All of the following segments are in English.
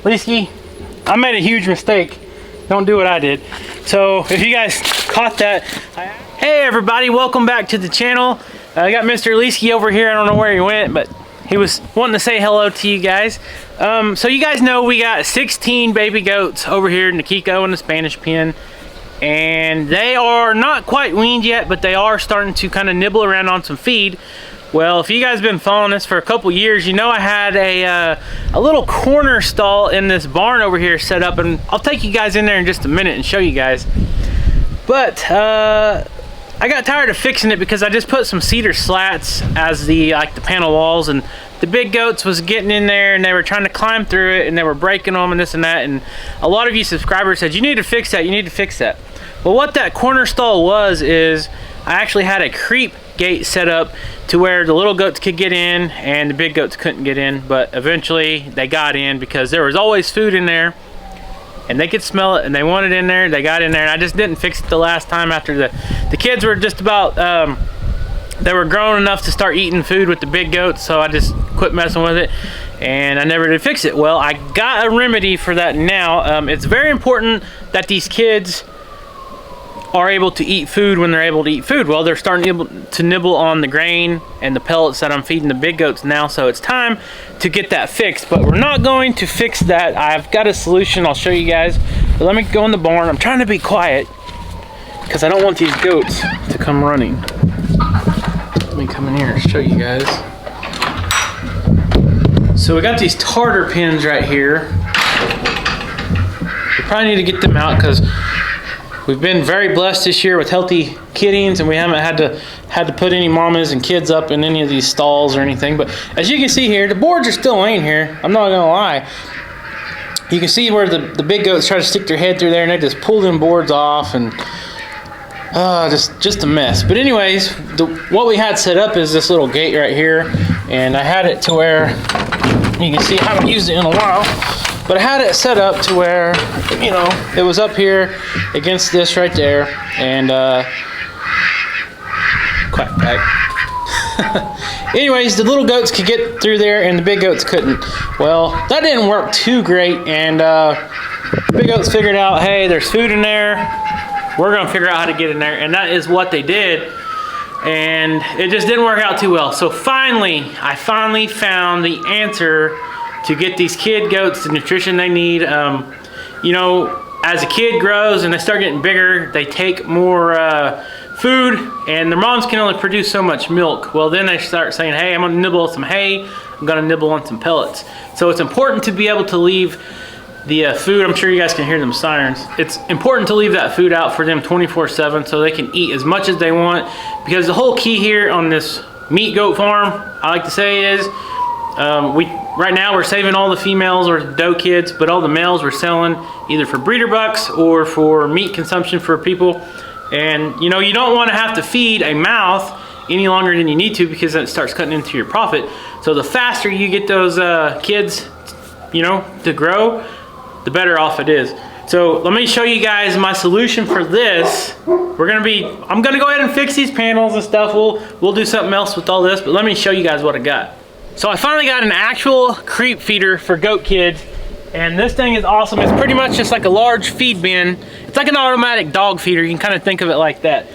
Leesky, I made a huge mistake. Don't do what I did. So if you guys caught that, hey everybody, welcome back to the channel. I got Mr. Leesky over here. I don't know where he went, but he was wanting to say hello to you guys. So you guys know we got 16 baby goats over here in the Kiko and the Spanish pen. And they are not quite weaned yet, but they are starting to kind of nibble around on some feed. Well, if you guys have been following this for a couple years, you know I had a little corner stall in this barn over here set up, and I'll take you guys in there in just a minute and show you guys. But I got tired of fixing it because I just put some cedar slats as the panel walls, and the big goats was getting in there and they were trying to climb through it and they were breaking them and this and that. And a lot of you subscribers said, you need to fix that, you need to fix that. Well, what that corner stall was is I actually had a creep gate set up to where the little goats could get in and the big goats couldn't get in, but eventually they got in because there was always food in there and they could smell it and they wanted in there. They got in there, and I just didn't fix it the last time after the kids were just about they were grown enough to start eating food with the big goats, so I just quit messing with it and I never did fix it. Well, I got a remedy for that now. It's very important that these kids are able to eat food when they're able to eat food. Well, they're starting to nibble on the grain and the pellets that I'm feeding the big goats now, so it's time to get that fixed. But we're not going to fix that. I've got a solution I'll show you guys. But let me go in the barn. I'm trying to be quiet because I don't want these goats to come running. Let me come in here and show you guys. So we got these tartar pins right here. We probably need to get them out because we've been very blessed this year with healthy kittings, and we haven't had to put any mamas and kids up in any of these stalls or anything. But as you can see here, the boards are still laying here. I'm not gonna lie. You can see where the big goats try to stick their head through there, and they just pull them boards off, and just a mess. But anyways, what we had set up is this little gate right here, and I had it to where you can see I haven't used it in a while. But I had it set up to where, you know, it was up here against this right there, and quack quack. Anyways, the little goats could get through there and the big goats couldn't. Well, that didn't work too great, and the big goats figured out, hey, there's food in there. We're gonna figure out how to get in there, and that is what they did. And it just didn't work out too well. So I finally found the answer to get these kid goats the nutrition they need. You know, as a kid grows and they start getting bigger, they take more food, and their moms can only produce so much milk. Well, then they start saying, hey, I'm gonna nibble on some hay, I'm gonna nibble on some pellets. So it's important to be able to leave the food. I'm sure you guys can hear them sirens. It's important to leave that food out for them 24/7 so they can eat as much as they want, because the whole key here on this meat goat farm, I like to say, is right now we're saving all the females or doe kids, but all the males we're selling either for breeder bucks or for meat consumption for people. And you know, you don't want to have to feed a mouth any longer than you need to, because that starts cutting into your profit. So the faster you get those kids, you know, to grow, the better off it is. So let me show you guys my solution for this. I'm gonna go ahead and fix these panels and stuff. We'll do something else with all this, but let me show you guys what I got. So I finally got an actual creep feeder for goat kids, and this thing is awesome. It's pretty much just like a large feed bin. It's like an automatic dog feeder. You can kind of think of it like that.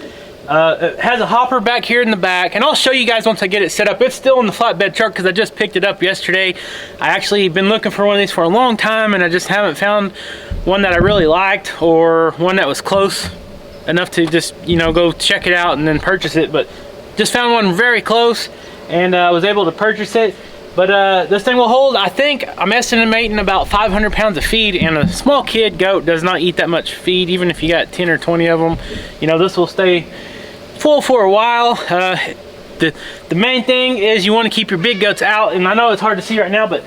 It has a hopper back here in the back, and I'll show you guys once I get it set up. It's still in the flatbed truck because I just picked it up yesterday. I actually been looking for one of these for a long time, and I just haven't found one that I really liked, or one that was close enough to just, you know, go check it out and then purchase it. But just found one very close, and I was able to purchase it. But this thing will hold, I think, I'm estimating about 500 pounds of feed, and a small kid goat does not eat that much feed, even if you got 10 or 20 of them. You know, this will stay full for a while. The main thing is you want to keep your big goats out, and I know it's hard to see right now, but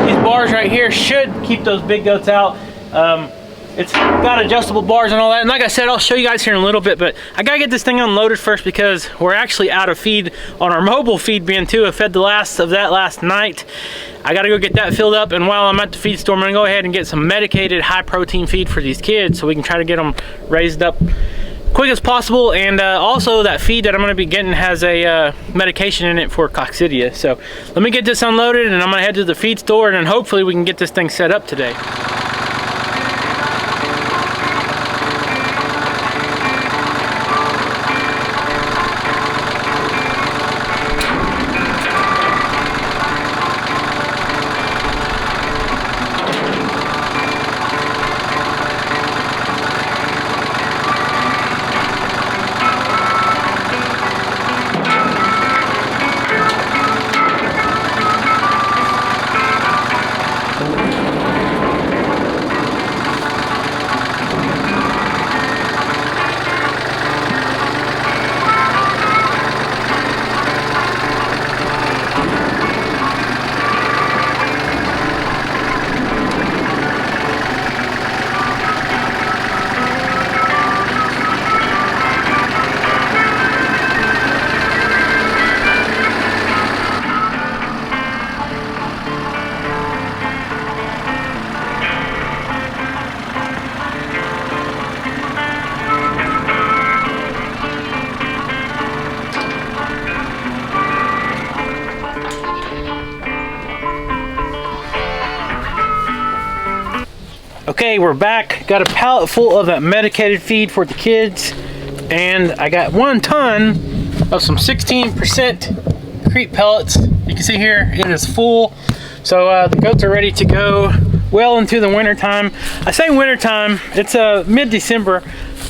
these bars right here should keep those big goats out. It's got adjustable bars and all that, and like I said, I'll show you guys here in a little bit, but I gotta get this thing unloaded first because we're actually out of feed on our mobile feed bin too. I fed the last of that last night. I gotta go get that filled up, and while I'm at the feed store, I'm gonna go ahead and get some medicated high protein feed for these kids so we can try to get them raised up quick as possible. And also that feed that I'm going to be getting has a medication in it for coccidia. So let me get this unloaded and I'm going to head to the feed store and then hopefully we can get this thing set up today. Okay, we're back. Got a pallet full of that medicated feed for the kids, and I got 1 ton of some 16% creep pellets. You can see here it is full. So the goats are ready to go well into the winter time. I say winter time, it's mid-December.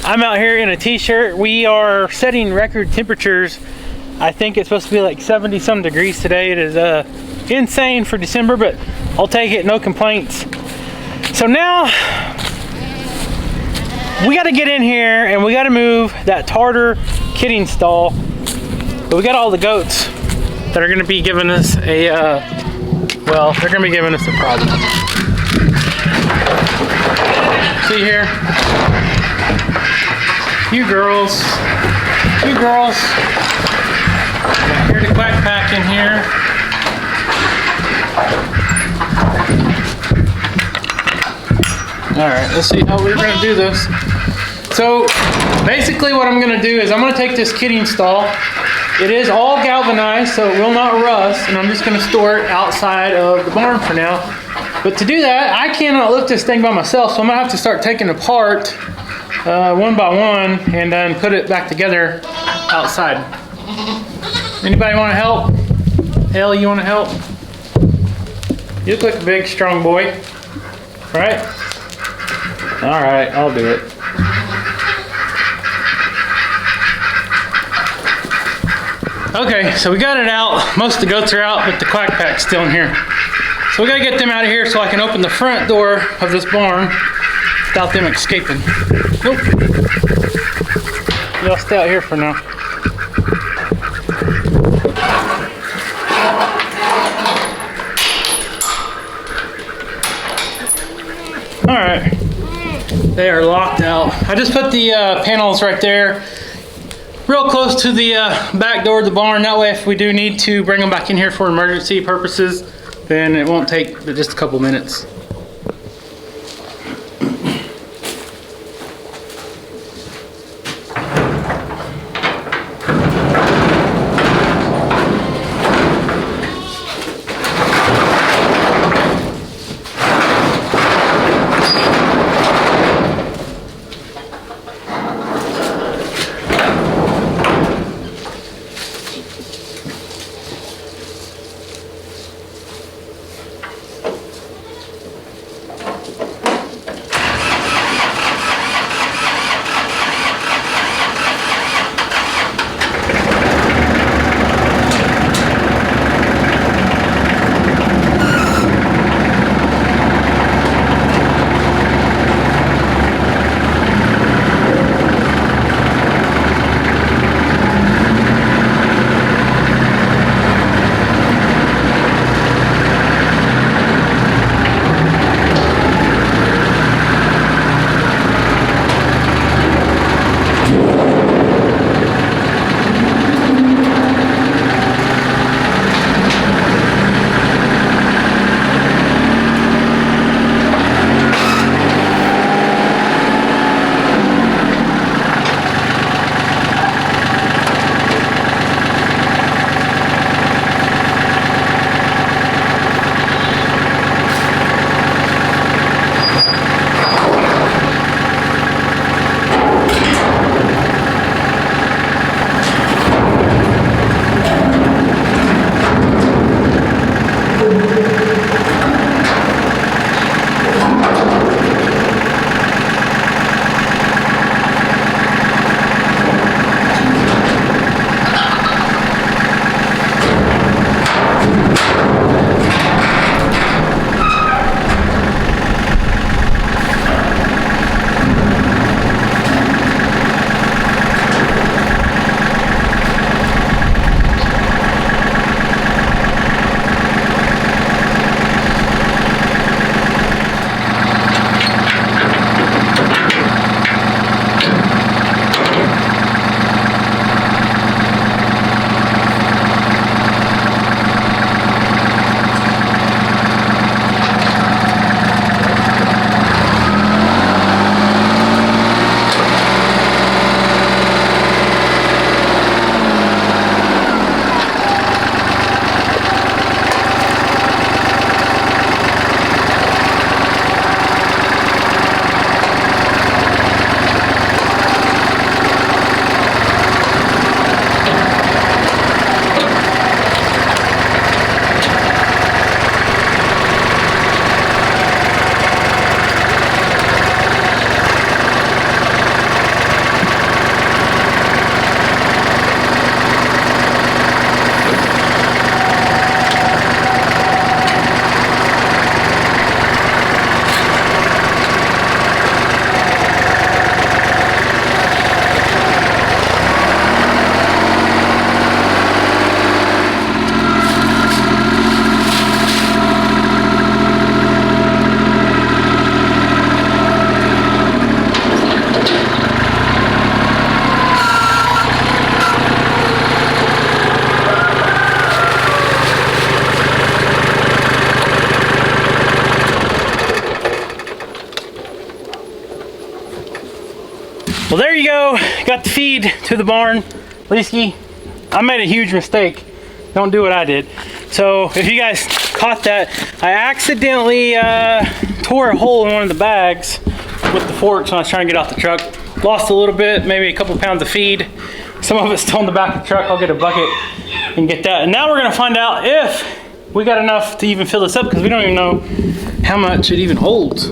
I'm out here in a t-shirt. We are setting record temperatures. I think it's supposed to be like 70 some degrees today. It is insane for December, but I'll take it, no complaints. So now we got to get in here and we got to move that tartar kidding stall. But we got all the goats that are going to be giving us a well, they're going to be giving us a problem. See here, you girls, here's the quack pack in here. All right, let's see how we're gonna do this. So basically what I'm gonna do is I'm gonna take this kidding stall. It is all galvanized, so it will not rust, and I'm just gonna store it outside of the barn for now. But to do that, I cannot lift this thing by myself, so I'm gonna have to start taking it apart one by one and then put it back together outside. Anybody wanna help? Hell, you wanna help? You look like a big, strong boy, right? All right, I'll do it. Okay, so we got it out. Most of the goats are out, but the quack pack's still in here. So we gotta get them out of here so I can open the front door of this barn without them escaping. Nope. Y'all stay out here for now. All right. They are locked out. I just put the panels right there, real close to the back door of the barn. That way, if we do need to bring them back in here for emergency purposes, then it won't take just a couple minutes. Well, there you go. Got the feed to the barn. Leesky, I made a huge mistake. Don't do what I did. So if you guys caught that, I accidentally tore a hole in one of the bags with the forks when I was trying to get off the truck. Lost a little bit, maybe a couple pounds of feed. Some of it's still in the back of the truck. I'll get a bucket and get that. And now we're gonna find out if we got enough to even fill this up, because we don't even know how much it even holds.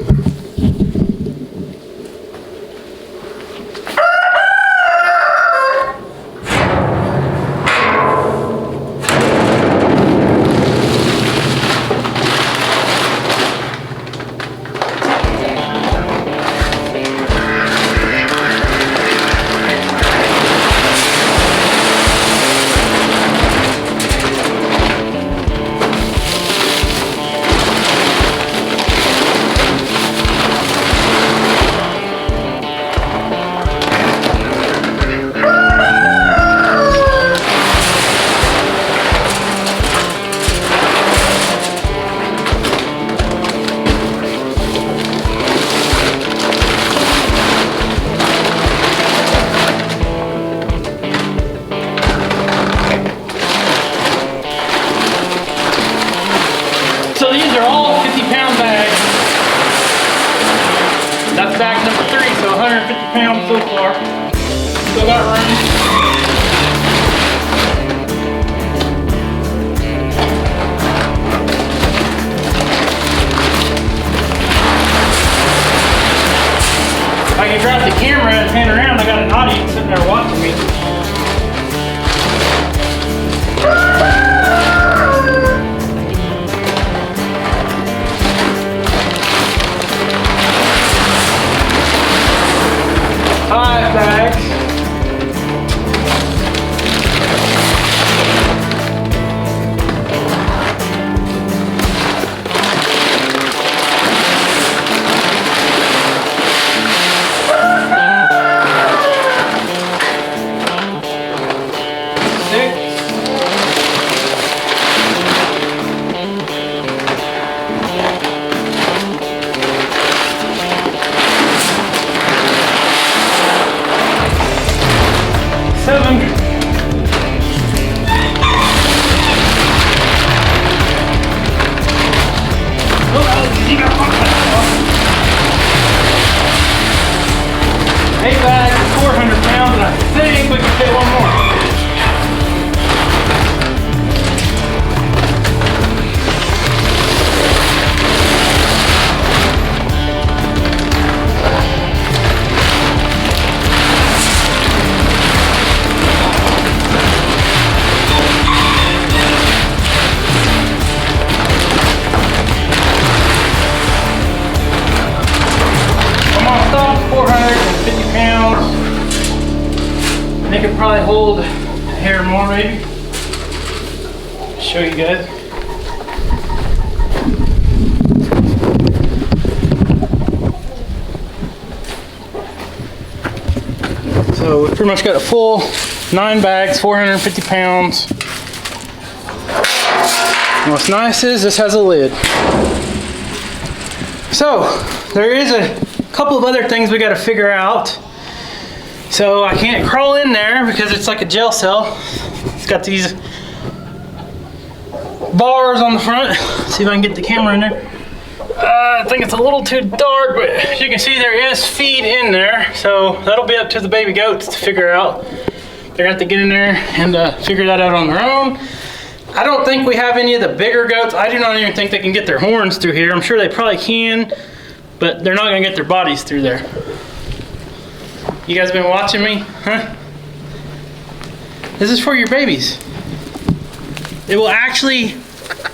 So these are all 50-pound bags. That's bag number 3, so 150 pounds so far. Still got room. If I can drop the camera and pan around, I got an audience sitting there watching me. Bags. 7. You got 8 bags, 400 pounds, and I think we can fit one more. They could probably hold a hair more, maybe. Show you guys. So we pretty much got a full 9 bags, 450 pounds. And what's nice is this has a lid. So there is a couple of other things we got to figure out. So I can't crawl in there because it's like a jail cell. It's got these bars on the front. See if I can get the camera in there. I think it's a little too dark, but as you can see, there is feed in there. So that'll be up to the baby goats to figure out. They're gonna have to get in there and figure that out on their own. I don't think we have any of the bigger goats. I do not even think they can get their horns through here. I'm sure they probably can, but they're not gonna get their bodies through there. You guys been watching me? Huh? This is for your babies. It will actually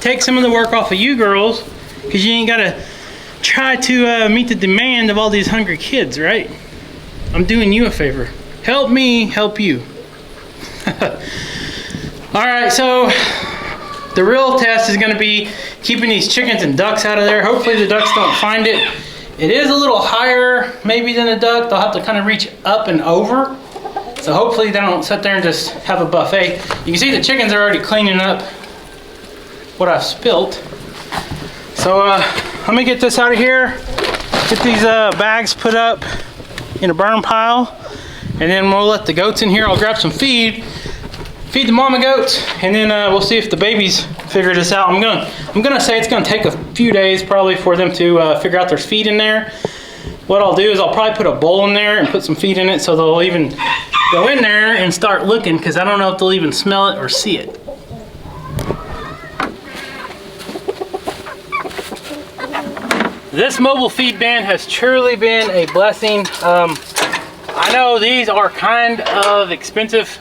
take some of the work off of you girls, because you ain't gotta try to meet the demand of all these hungry kids, right? I'm doing you a favor. Help me help you. All right, so the real test is gonna be keeping these chickens and ducks out of there. Hopefully the ducks don't find it. It is a little higher maybe than a duck. They'll have to kind of reach up and over. So hopefully they don't sit there and just have a buffet. You can see the chickens are already cleaning up what I've spilt. So let me get this out of here. Get these bags put up. in a burn pile, and then we'll let the goats in here. I'll grab some feed, feed the mama goats, and then we'll see if the babies figure this out. I'm gonna say it's gonna take a few days probably for them to figure out there's feed in there. What I'll do is I'll probably put a bowl in there and put some feed in it so they'll even go in there and start looking, because I don't know if they'll even smell it or see it. This mobile feed bin has truly been a blessing. I know these are kind of expensive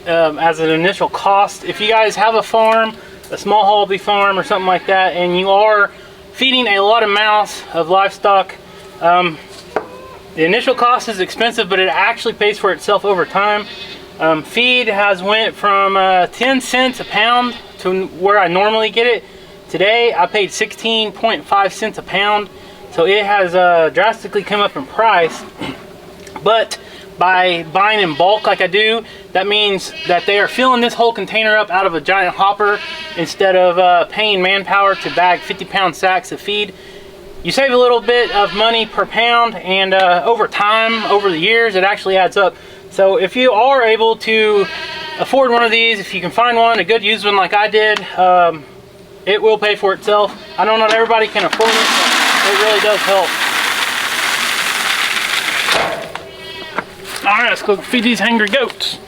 as an initial cost. If you guys have a farm, a small hobby farm or something like that, and you are feeding a lot of mouths of livestock, the initial cost is expensive, but it actually pays for itself over time. Feed has went from 10 cents a pound to where I normally get it. Today I paid 16.5 cents a pound, so it has drastically come up in price. But by buying in bulk like I do, that means that they are filling this whole container up out of a giant hopper instead of paying manpower to bag 50-pound sacks of feed. You save a little bit of money per pound, and over time, over the years, it actually adds up. So if you are able to afford one of these, if you can find one, a good used one like I did, it will pay for itself. I know not everybody can afford it, but it really does help. All right, let's go feed these hungry goats.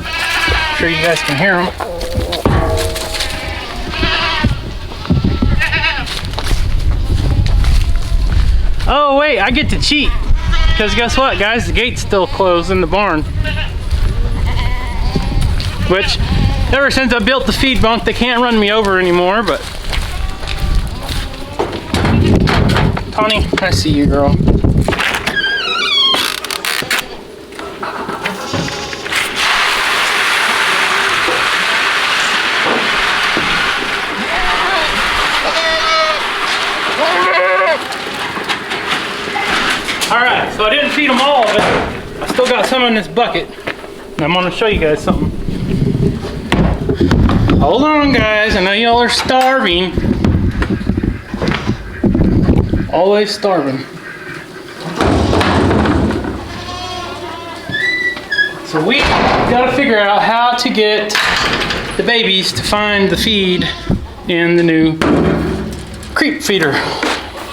I'm sure you guys can hear them. Oh wait, I get to cheat. Because guess what, guys? The gate's still closed in the barn. Which, ever since I built the feed bunk, they can't run me over anymore, but... Tawny, I see you, girl. Alright, so I didn't feed them all, but I still got some in this bucket. And I'm gonna show you guys something. Hold on, guys, I know y'all are starving. Always starving. So we gotta figure out how to get the babies to find the feed in the new creep feeder.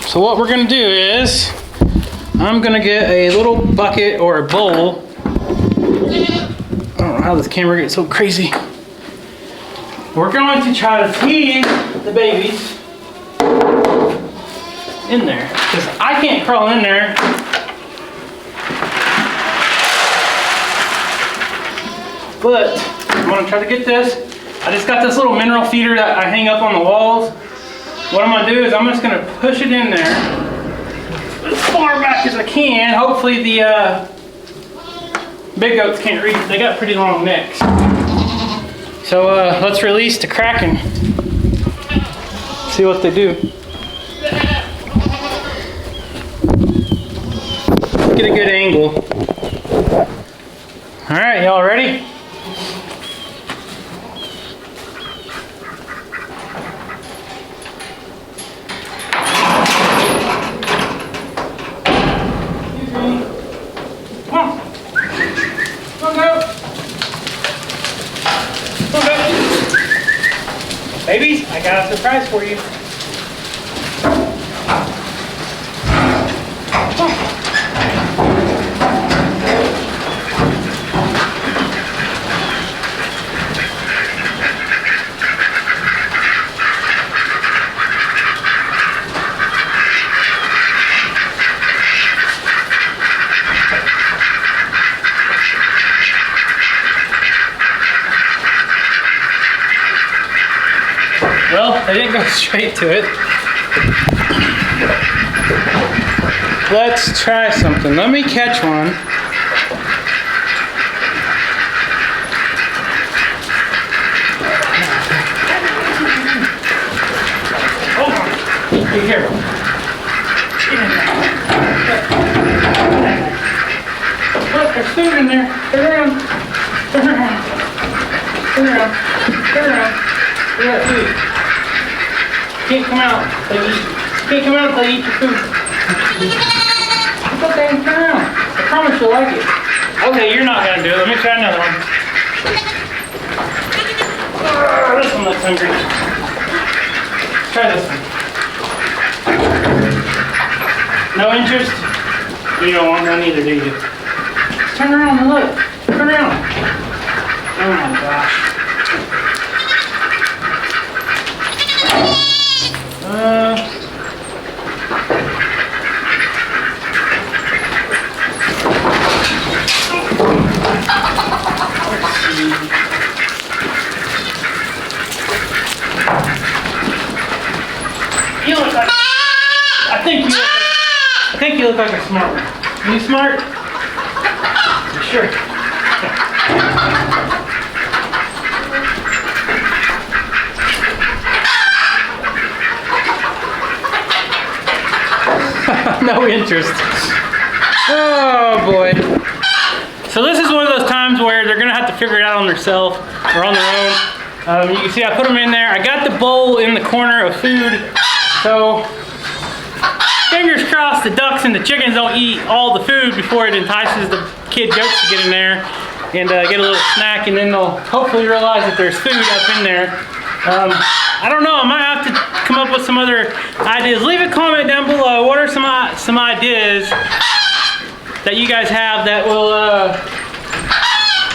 So what we're gonna do is, I'm gonna get a little bucket or a bowl. I don't know how this camera gets so crazy. We're going to try to feed the babies in there, because I can't crawl in there. But I'm gonna try to get this. I just got this little mineral feeder that I hang up on the walls. What I'm gonna do is I'm just gonna push it in there as far back as I can. Hopefully the big goats can't reach it. They got pretty long necks. So let's release the Kraken. See what they do. Get a good angle. All right, y'all ready? Babies, I got a surprise for you. Well, I didn't go straight to it. Let's try something. Let me catch one. Hold on. Be careful. Look, there's food in there. Turn around. Turn around. Turn around. Turn around. Look at that food. Can't come out until you eat. Can't come out until you eat your food. Okay, turn around. I promise you'll like it. Okay, you're not gonna do it. Let me try another one. This one looks hungry. Try this one. No interest? You don't want none either, do you? Turn around and look. Turn around. Oh my gosh. Let's see. You look like. I think you look like a smart one. Are you smart? You sure? No interest. Oh boy. So this is one of those times where they're gonna have to figure it out on themselves or on their own. You can see I put them in there. I got the bowl in the corner of food. So fingers crossed the ducks and the chickens don't eat all the food before it entices the kid goats to get in there and get a little snack, and then they'll hopefully realize that there's food up in there. I don't know, I might have to come up with some other ideas. Leave a comment down below. What are some ideas that you guys have that will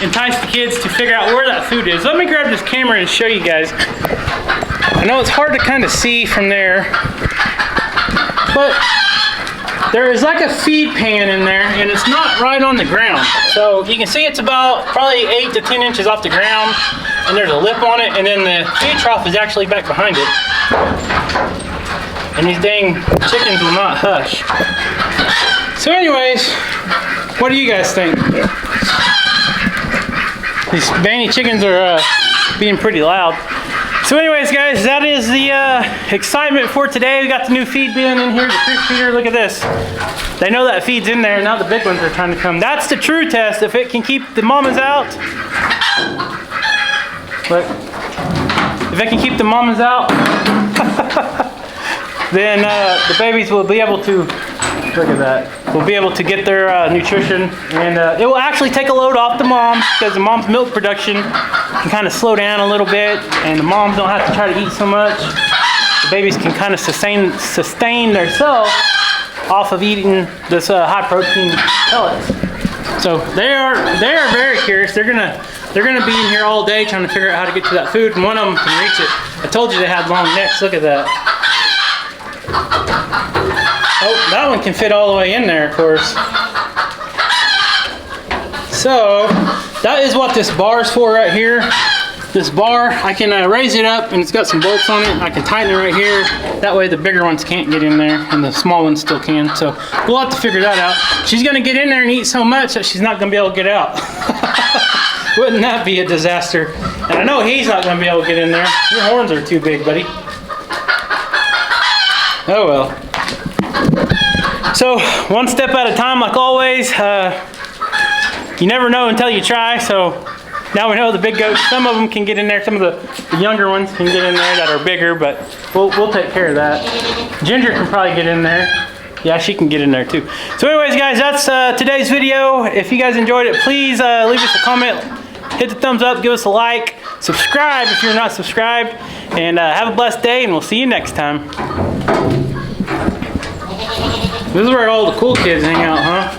entice the kids to figure out where that food is? Let me grab this camera and show you guys. I know it's hard to kind of see from there, but there is like a feed pan in there, and it's not right on the ground. So you can see it's about probably 8 to 10 inches off the ground, and there's a lip on it, and then the feed trough is actually back behind it. And these dang chickens will not hush. So anyways, what do you guys think? These veiny chickens are being pretty loud. So anyways, guys, that is the excitement for today. We got the new feed bin in here, the fruit feeder. Look at this. They know that feed's in there. Now the big ones are trying to come. That's the true test. If it can keep the mamas out. Look. If it can keep the mamas out, then the babies will be able to, look at that, will be able to get their nutrition. And it will actually take a load off the moms, because the mom's milk production can kind of slow down a little bit, and the moms don't have to try to eat so much. The babies can kind of sustain themselves off of eating this high protein pellets. So they are very curious. They're gonna be in here all day trying to figure out how to get to that food, and one of them can reach it. I told you they had long necks. Look at that. Oh, that one can fit all the way in there, of course. So that is what this bar is for right here. This bar, I can raise it up, and it's got some bolts on it. I can tighten it right here. That way the bigger ones can't get in there, and the small ones still can. So we'll have to figure that out. She's gonna get in there and eat so much that she's not gonna be able to get out. Wouldn't that be a disaster? And I know he's not gonna be able to get in there. Your horns are too big, buddy. Oh well. So one step at a time, like always. You never know until you try. So now we know the big goats, some of them can get in there. Some of the younger ones can get in there that are bigger, but we'll take care of that. Ginger can probably get in there. Yeah, she can get in there too. So anyways, guys, that's today's video. If you guys enjoyed it, please leave us a comment. Hit the thumbs up, give us a like, subscribe if you're not subscribed, and have a blessed day, and we'll see you next time. This is where all the cool kids hang out, huh?